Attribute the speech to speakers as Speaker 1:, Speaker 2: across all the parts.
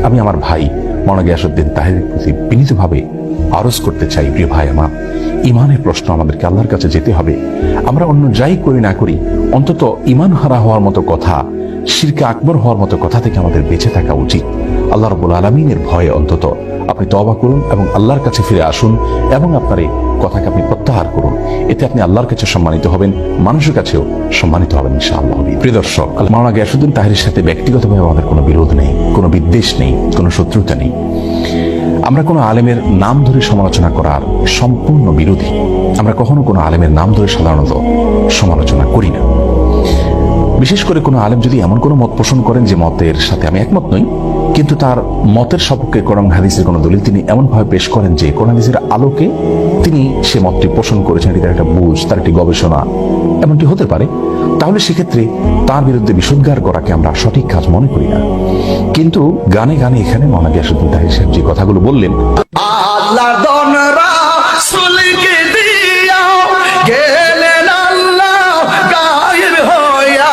Speaker 1: আমি আমার ভাই মাওলানা গিয়াসউদ্দিন তাহেরের প্রতি বিনীতভাবে আরজ করতে চাই, প্রিয় ভাই আমার, ইমানের প্রশ্ন আমাদেরকে আল্লাহর কাছে যেতে হবে। আমরা অন্য যাই করি না করি, অন্তত ইমান হারা হওয়ার মতো কথা, শিরকে আকবর হওয়ার মতো কথা থেকে আমাদের বেঁচে থাকা উচিত। আল্লাহ রাব্বুল আলামিনের ভয়ে অন্তত আপনি তওবা করুন এবং আল্লাহর কাছে ফিরে আসুন এবং আপনার এই কথাকে আপনি প্রত্যাহার করুন। এতে আপনি আল্লাহর কাছে সম্মানিত হবেন, মানুষের কাছেও সম্মানিত হবেন ইনশাআল্লাহ। প্রিয় দর্শক, মাওলানা গিয়াসউদ্দিন তাহেরের সাথে ব্যক্তিগতভাবে আমাদের কোনো বিরোধ নেই, কোনো বিদ্বেষ নেই, কোনো শত্রুতা নেই। আমরা কোনো আলেমের নাম ধরে সমালোচনা করার সম্পূর্ণ বিরোধী। আমরা কখনো কোনো আলেমের নাম ধরে সাধারণত সমালোচনা করি না। বিশেষ করে কোনো আলেম যদি এমন কোনো মত পোষণ করেন যে মতের সাথে আমি একমত নই, কিন্তু তার মতের সপক্ষে কোরআন হাদিসের কোনো দলিল তিনি এমনভাবে পেশ করেন যে কোরআন হাদিসের আলোকে তিনি সে মতটি পোষণ করেছেন, এটি তার একটা বুঝ, তার একটি গবেষণা, এমনটি হতে পারে, তাহলে সেক্ষেত্রে তার বিরুদ্ধে বিষোদ্গার করাকে আমরা সঠিক কাজ মনে করি না। কিন্তু গানে গানে এখানে মাওলানা গিয়াসউদ্দিন তাহের সাহেব যে কথাগুলো বললেন,
Speaker 2: আল্লাহর দন রাসূলকে দিয়া গেলেন আল্লাহ গায়েব হইয়া,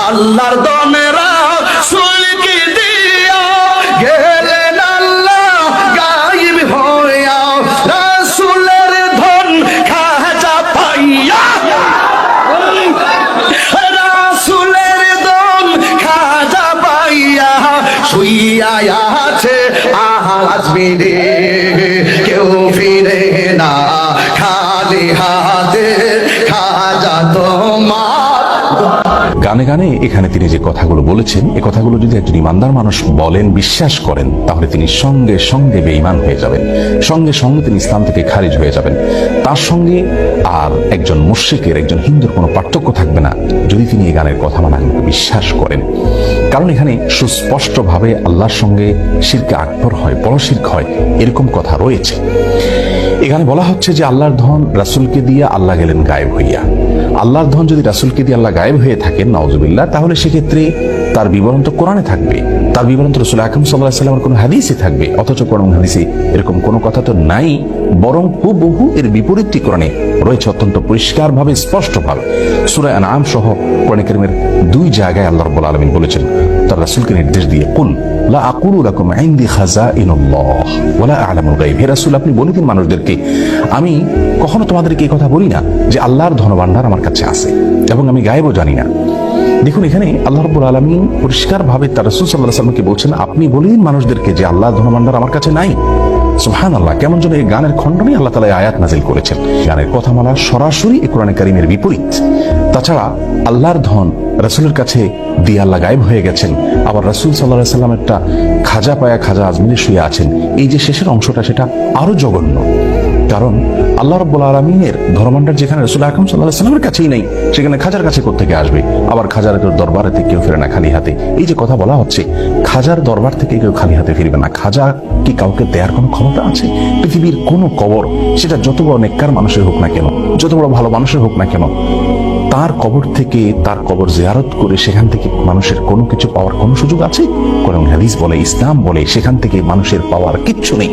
Speaker 2: আল্লাহর দন রাসূলকে দিয়া গেলেন আল্লাহ গায়েব হইয়া, রাসূলের ধন খাজা পাইয়া, রাসূলের ধন খাজা পাইয়া শুইয়া আছে আজমিরে, কেউ ফিরে না খালি হাতে, খাজা তোমার।
Speaker 1: গানে গানে এখানে তিনি যে কথাগুলো বলেছেন, এই কথাগুলো যদি একজন ইমানদার মানুষ বলেন, বিশ্বাস করেন, তাহলে তিনি সঙ্গে সঙ্গে বেঈমান হয়ে যাবেন, সঙ্গে সঙ্গে তিনি ইসলাম থেকে খারিজ হয়ে যাবেন। তার সঙ্গে আর একজন মুশরিকের, একজন হিন্দুর কোনো পার্থক্য থাকবে না যদি তিনি এই গানের কথা মানাগুলোকে বিশ্বাস করেন। কারণ এখানে সুস্পষ্টভাবে আল্লাহর সঙ্গে শিরকে আকবর হয়, বড় শিরক হয়, এরকম কথা রয়েছে। এখানে বলা হচ্ছে যে আল্লাহর ধন রাসূলকে দিয়ে আল্লাহ গেলেন গায়েব হইয়া। আল্লাহর ধন যদি রাসূলকে দিয়ে আল্লাহ গায়েব হয়ে থাকেন, নাউজুবিল্লাহ, তাহলে সেক্ষেত্রে তার বিবরণ তো কোরআনে থাকবে, তার বিবরণ তো রাসূল আকরাম সাল্লাল্লাহু আলাইহি ওয়াসাল্লামের কোনো হাদিসে থাকবে। অথচ কোরআন হাদিসে এরকম কোনো কথা তো নাই, বরং হুবহু এর বিপরীতটি কোরআনে রয়েছে অত্যন্ত পরিষ্কারভাবে, স্পষ্টভাবে। সূরা আনআম সহ কোরআন কারীমের 2 জায়গায় আল্লাহ রাব্বুল আলামিন বলেছেন তার রাসূলকে নির্দেশ দিয়ে, কুল লা আকুলু লাকুম ইনদি খাযাইনুল্লাহ ওয়া লা আ'লামুল গায়ব। হে রাসূল, আপনি বলে দিন মানুষদেরকে, আমি কখনো তোমাদেরকে এই কথা বলি না যে আল্লাহর ধনভাণ্ডার আমার কাছে আছে এবং আমি গায়েবও জানি না। দেখুন, এখানে আল্লাহ রাব্বুল আলামিন পরিষ্কারভাবে তার রাসূল সাল্লাল্লাহু আলাইহি ওয়াসাল্লামকে বলছেন, আপনি বলে দিন মানুষদেরকে যে আল্লাহর ধনভাণ্ডার আমার কাছে নাই। সুবহানাল্লাহ, কেমন যেন এই গানের খণ্ডনে আল্লাহ তাআলা আয়াত নাযিল করেছেন। গানের কথামালা সরাসরি কোরআন কারীমের বিপরীত। তাছাড়া আল্লাহর ধন রাসূলের কাছে দিয়ে আল্লাহ গায়েব হয়ে গেছেন, আবার রাসূল সাল্লাল্লাহু আলাইহি ওয়াসাল্লাম একটা খাজা পায়া খাজা আজমিরে শুয়ে আছেন। এই যে শেষের অংশটা, সেটা আরো জঘন্য। কারণ আল্লাহ রাব্বুল আলামিনের ধর্মভাণ্ডার যেখানে রাসূল আকরাম সাল্লাল্লাহু আলাইহি ওয়াসাল্লামের কাছেই নাই, সেখানে খাজার কাছে কোত্থেকে আসবে? আবার খাজার দরবারে কেউ ফিরে না খালি হাতে। এই যে কথা বলা হচ্ছে, খাজার দরবার থেকে কেউ খালি হাতে ফিরবে না। খাজা কি কাউকে দেওয়ার কোনো ক্ষমতা আছে? পৃথিবীর কোনো কবর, সেটা যত বড় নেককার মানুষের হোক না কেন, যত বড় ভালো মানুষের হোক না কেন, তার কবর থেকে, তার কবর জিয়ারত করে সেখান থেকে মানুষের কোনো কিছু পাওয়ার কোনো সুযোগ আছে? কোরআন হাদিস বলে, ইসলাম বলে, সেখান থেকে মানুষের পাওয়ার কিচ্ছু নেই।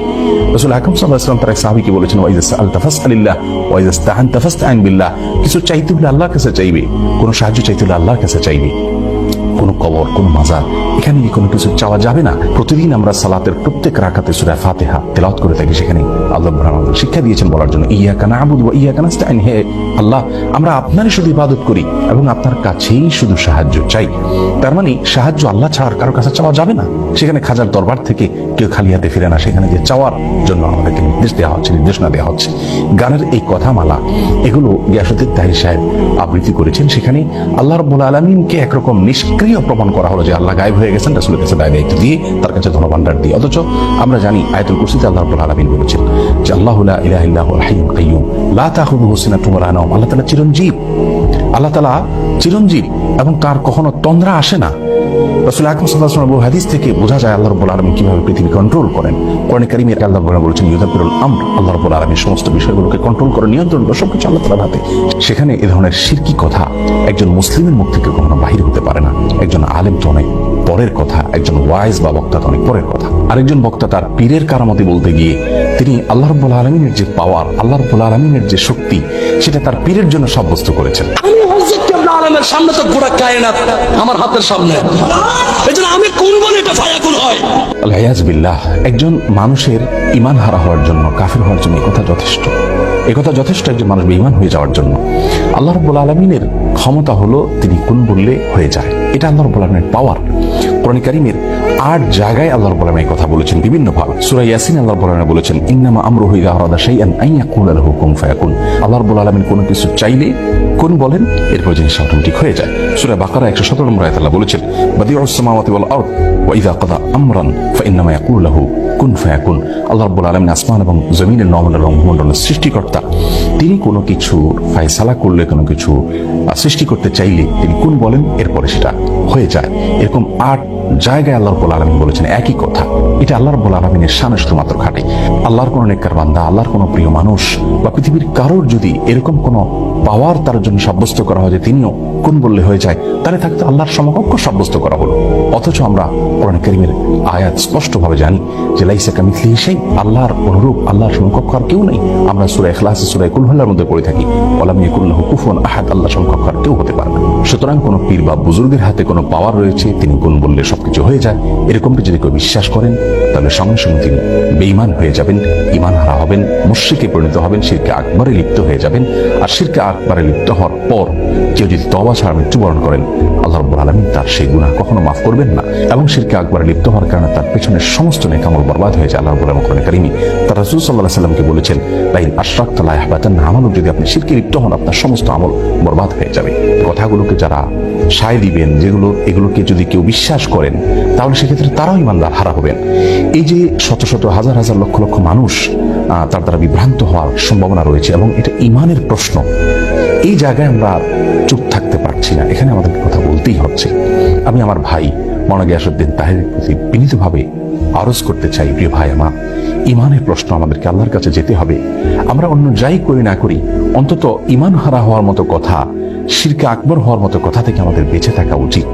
Speaker 1: রাসূল আকরাম সাল্লাল্লাহু আলাইহি ওয়াসাল্লাম তার এক সাহাবীকে বলেছেন, ওয়া ইযা সাআলতা ফাসআলিল্লাহ ওয়া ইযা ইসতাআনতা ফাসতাইন বিল্লাহ। কিছু চাইতে হলে আল্লাহর কাছে চাইবে, কোনো সাহায্য চাইতে হলে আল্লাহর কাছে চাইবে। কোনো কবর, কোনো মাজার, এখানে কোনো কিছু চাওয়া যাবে না। প্রতিদিন আমরা সালাতের প্রত্যেক রাকাতে সূরা ফাতিহা তেলাওয়াত করে থাকি, সেখানে আল্লাহ আমাদের শিক্ষা দিয়েছেন বলার জন্য, ইয়াকা না'বুদু ওয়া ইয়াকা নাস্তাইন। হে আল্লাহ, আমরা আপনারই শুধু ইবাদত করি এবং আপনার কাছেই শুধু সাহায্য চাই। তার মানে সাহায্য আল্লাহ ছাড়া কারোর কাছে চাওয়া যাবে না। সেখানে খাজার দরবার থেকে কেউ খালি হাতে ফিরে না, সেখানে যে চাওয়ার জন্য আমাদেরকে নির্দেশ দেওয়া হচ্ছে, নির্দেশনা দেওয়া হচ্ছে। গানের এই কথামালা, এগুলো গিয়াসউদ্দিন তাহের সাহেব আবৃত্তি করেছেন। সেখানে আল্লাহ রাব্বুল আলামিনকে একরকম নিষ্ক্রিয় প্রমাণ করা হলো যে আল্লাহ গায়েব হয়ে গেছেন রাসূলের কাছে দায়িত্ব দিয়ে, তার কাছে ধনভাণ্ডার দিয়ে। অথচ আমরা জানি আয়াতুল কুরসিতে আল্লাহ রাব্বুল আলামিন বলেছেন যে আল্লাহু লা ইলাহা ইল্লা হুয়াল হাইয়ুল কাইয়্যুম লা তাখুযুহু সিনাতুন ওয়া লা নাওম। আল্লাহ তাআলা চিরঞ্জীব, আল্লাহ তাআলা চিরঞ্জীব এবং তার কখনো তন্দ্রা আসে না। রাসূল আকরাম সাল্লাল্লাহু আলাইহি ওয়াসাল্লাম হাদিস থেকে বোঝা যায় আল্লাহ রাব্বুল আলামিন কিভাবে পৃথিবী কন্ট্রোল করেন। কোরআন কারীমে আল্লাহ বলেছেন ইউদাব্বিরুল আমর, আল্লাহ রাব্বুল আলামিন সমস্ত বিষয়গুলোকে কন্ট্রোল করে, নিয়ন্ত্রণ করে, সবকিছু আল্লাহ তাআলার হাতে। সেখানে এই ধরনের শিরকি কথা একজন মুসলিমের মুখ থেকে কখনো বাহির হতে পারে না। একজন আলেম তো অনেক পরের কথা, একজন ওয়াইজ বা বক্তা তো অনেক পরের কথা। আরেকজন বক্তা তার পীরের কারামতি বলতে গিয়ে তিনি আল্লাহ রাব্বুল আলামিনের যে পাওয়ার, আল্লাহ রাব্বুল আলামিনের যে শক্তি, সেটা তার পীরের জন্য সাব্যস্ত করেছেন।
Speaker 3: আমি হযরত আলমের সামনে তো গোটা কায়নাত আমার হাতের সামনে, এই জন্য আমি কোন বলে এটা ফায়াকুন হয়।
Speaker 1: আল-ইয়াজ বিল্লাহ, একজন মানুষের ইমান হারা হওয়ার জন্য, কাফির হওয়ার জন্য একথা যথেষ্ট। একথা যথেষ্ট একজন মানুষ বেঈমান হয়ে যাওয়ার জন্য। আল্লাহ রাব্বুল আলামিনের ক্ষমতা হলো তিনি কোন বললে হয়ে যায়, এটা আল্লাহ রাব্বুল আলামিনের পাওয়ার। কোরআন কারীমের 8 জায়গায় আল্লাহ রাব্বুল আলামিন এই কথা বলেছেন বিভিন্ন ভাবে। সূরা ইয়াসিন আল্লাহ রাব্বুল আলামিন বলেছেন ইন্নামা আমরুহু ইযা আরাদা শাইআন আন ইয়াকুলা লাহু কুন ফায়াকুন। আল্লাহ রাব্বুল আলামিন কোনো কিছু চাইলে কোন বলেন, এরপর জিনিসটা অটোমেটিক হয়ে যায়। সূরা বাকারা 117 নম্বর আয়াতে আল্লাহ বলেছেন বাদিউস সামাওয়াতি ওয়াল আরদ ওয়া ইযা কাদা আমরান ফাইন্নামা ইয়াকুলু লাহু কুন ফায়াকুন। আল্লাহ রাব্বুল আলামিন আসমান এবং জমিনের নমণ্ডল এবং ভূমণ্ডলের সৃষ্টিকর্তা। তিনি কোনো কিছু ফয়সালা করলে, কোনো কিছু সৃষ্টি করতে চাইলে তিনি কোন বলেন, এরপরে সেটা হয়ে যায়। এরকম 8 জায়গায় আল্লাহ রাব্বুল আলামিন বলেছেন একই কথা। এটা আল্লাহ রাব্বুল আলামিনের শানে শুধুমাত্র খাটে। আল্লাহর কোনো নেককার বান্দা, আল্লাহর কোনো প্রিয় মানুষ বা পৃথিবীর কারোর যদি এরকম কোনো পাওয়ার তার জন্য সাব্যস্ত করা হয় যে তিনিও কোন বললে হয়ে যায়, তাহলে থাকতে আল্লাহর সমকক্ষ সাব্যস্ত করা হলো। অথচ আমরা কোরআন কারীমের আয়াত স্পষ্টভাবে জানি যে লাইসা কামিথলিহি শাই, আল্লাহর অনুরূপ, আল্লাহর সমকক্ষ আর কেউ নেই। আমরা সূরা ইখলাস, সূরা কুল হুয়াল্লাহর মধ্যে পড়ে থাকি ওয়ালাম ইয়াকুল লাহু কুফুয়ান আহাদ, আল্লাহর সমকক্ষ আর কেউ হতে পারে না। সুতরাং কোনো পীর বা বুজুর্গের হাতে কোনো পাওয়ার রয়েছে, তিনি কোন বললে সবকিছু হয়ে যায়, এরকমটি যদি কেউ বিশ্বাস করেন, তাহলে সঙ্গে সঙ্গে তিনি বেঈমান হয়ে যাবেন, ঈমান হারা হবেন, মুশরিকে পরিণত হবেন, শিরকে আকবরে লিপ্ত হয়ে যাবেন। আর শিরকে আকবরে লিপ্ত হওয়ার পর কেউ যদি তওবা ছাড়া মৃত্যুবরণ করেন, আল্লাহ রাব্বুল আলামিন তার সেই গুনাহ কখনো মাফ করবেন না, এবং শিরকে আকবরে লিপ্ত হওয়ার কারণে তার পেছনের সমস্ত নেক আমল বরবাদ হয়ে যায়। আল্লাহ রাব্বুল আলামিন কোরআন কারীমে তার রাসূল সাল্লাল্লাহু আলাইহি সাল্লামকে বলেছেন লাইন আশরাকতা লা ইয়াহবাতান্না আমালুক, যদি আপনি শিরকে লিপ্ত হন আপনার সমস্ত আমল বরবাদ হয়ে যাবে। কথাগুলোকে যারা সায় দিবেন, এগুলোকে যদি কেউ বিশ্বাস করেন, তাহলে সেক্ষেত্রে তারাও ইমানদার হারা হবেন। এই যে শত শত হাজার হাজার লক্ষ লক্ষ মানুষ তার দ্বারা বিভ্রান্ত হওয়ার সম্ভাবনা রয়েছে, এবং এটা ইমানের প্রশ্ন। এই জায়গায় আমরা চুপ থাকতে পারছি না, এখানে আমাদেরকে কথা বলতেই হচ্ছে। আমি আমার ভাই মাওলানা গিয়াসউদ্দিন তাহেরের প্রতি বিনীতভাবে আরজ করতে চাই, প্রিয় ভাই আমার, ইমানের প্রশ্ন আমাদেরকে আল্লাহর কাছে যেতে হবে। আমরা অন্য যাই করি না করি, অন্তত ইমান হারা হওয়ার মতো কথা, শিরকে আকবর হওয়ার মতো কথা থেকে আমাদের বেঁচে থাকা উচিত।